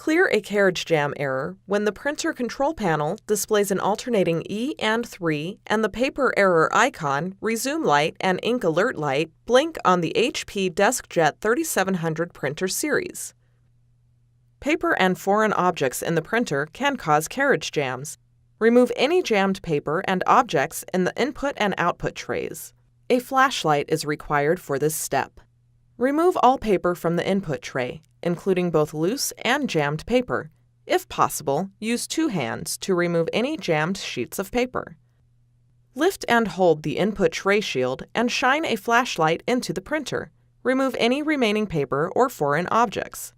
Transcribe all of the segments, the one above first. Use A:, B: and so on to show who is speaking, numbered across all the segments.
A: Clear a carriage jam error when the printer control panel displays an alternating E and 3 and the paper error icon, resume light, and ink alert light blink on the HP DeskJet 3700 printer series. Paper and foreign objects in the printer can cause carriage jams. Remove any jammed paper and objects in the input and output trays. A flashlight is required for this step. Remove all paper from the input tray, including both loose and jammed paper. If possible, use 2 hands to remove any jammed sheets of paper. Lift and hold the input tray shield and shine a flashlight into the printer. Remove any remaining paper or foreign objects.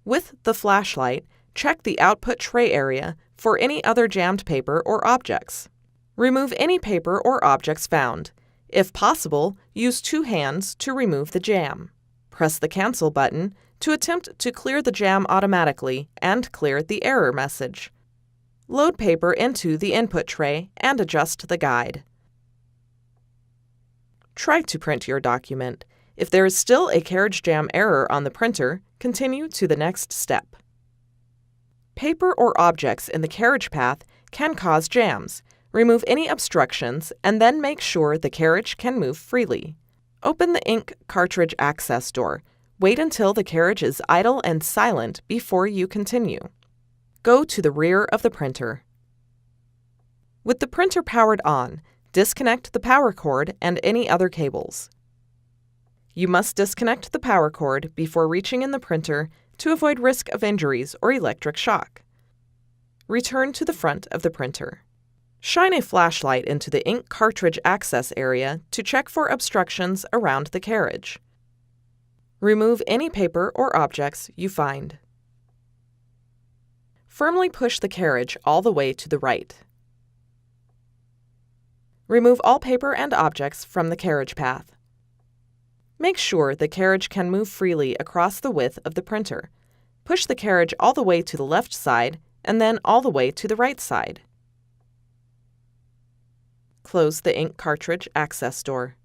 A: With the flashlight, check the output tray area for any other jammed paper or objects. Remove any paper or objects found. If possible, use 2 hands to remove the jam. Press the Cancel button to attempt to clear the jam automatically and clear the error message. Load paper into the input tray and adjust the guide. Try to print your document. If there is still a carriage jam error on the printer, continue to the next step. Paper or objects in the carriage path can cause jams. Remove any obstructions and then make sure the carriage can move freely. Open the ink cartridge access door. Wait until the carriage is idle and silent before you continue. Go to the rear of the printer. With the printer powered on, disconnect the power cord and any other cables. You must disconnect the power cord before reaching in the printer to avoid risk of injuries or electric shock. Return to the front of the printer. Shine a flashlight into the ink cartridge access area to check for obstructions around the carriage. Remove any paper or objects you find. Firmly push the carriage all the way to the right. Remove all paper and objects from the carriage path. Make sure the carriage can move freely across the width of the printer. Push the carriage all the way to the left side and then all the way to the right side. Close the ink cartridge access door.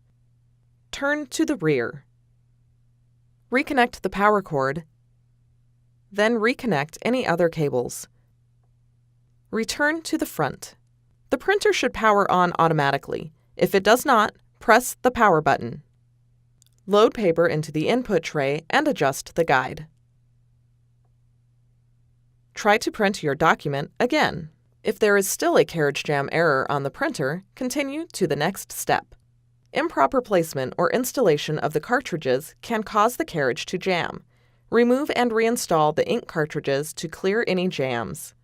A: Turn to the rear. Reconnect the power cord, then reconnect any other cables. Return to the front. The printer should power on automatically. If it does not, press the power button. Load paper into the input tray and adjust the guide. Try to print your document again. If there is still a carriage jam error on the printer, continue to the next step. Improper placement or installation of the cartridges can cause the carriage to jam. Remove and reinstall the ink cartridges to clear any jams.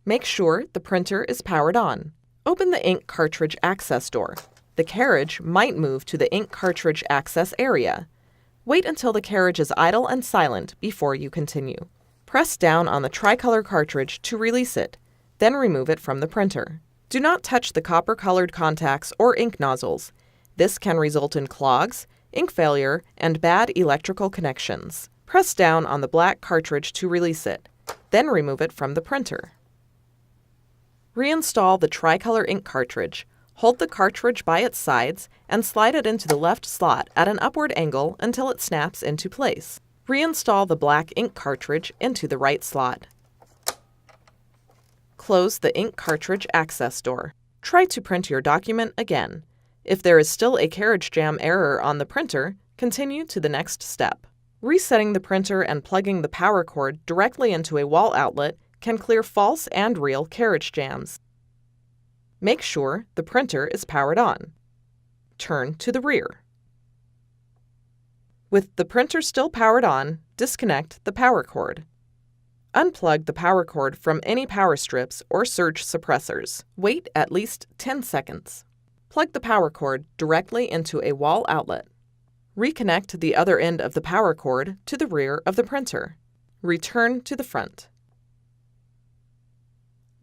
A: Make sure the printer is powered on. Open the ink cartridge access door. The carriage might move to the ink cartridge access area. Wait until the carriage is idle and silent before you continue. Press down on the tricolor cartridge to release it, then remove it from the printer. Do not touch the copper-colored contacts or ink nozzles. This can result in clogs, ink failure, and bad electrical connections. Press down on the black cartridge to release it, then remove it from the printer. Reinstall the tricolor ink cartridge. Hold the cartridge by its sides and slide it into the left slot at an upward angle until it snaps into place. Reinstall the black ink cartridge into the right slot. Close the ink cartridge access door. Try to print your document again. If there is still a carriage jam error on the printer, continue to the next step. Resetting the printer and plugging the power cord directly into a wall outlet can clear false and real carriage jams. Make sure the printer is powered on. Turn to the rear. With the printer still powered on, disconnect the power cord. Unplug the power cord from any power strips or surge suppressors. Wait at least 10 seconds. Plug the power cord directly into a wall outlet. Reconnect the other end of the power cord to the rear of the printer. Return to the front.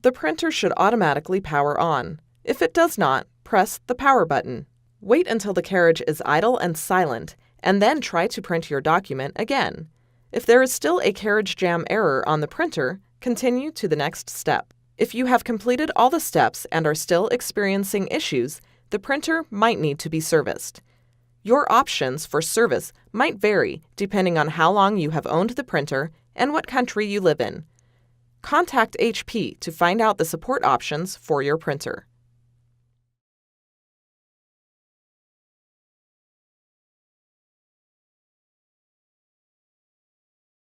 A: The printer should automatically power on. If it does not, press the power button. Wait until the carriage is idle and silent, and then try to print your document again. If there is still a carriage jam error on the printer, continue to the next step. If you have completed all the steps and are still experiencing issues, the printer might need to be serviced. Your options for service might vary depending on how long you have owned the printer and what country you live in. Contact HP to find out the support options for your printer.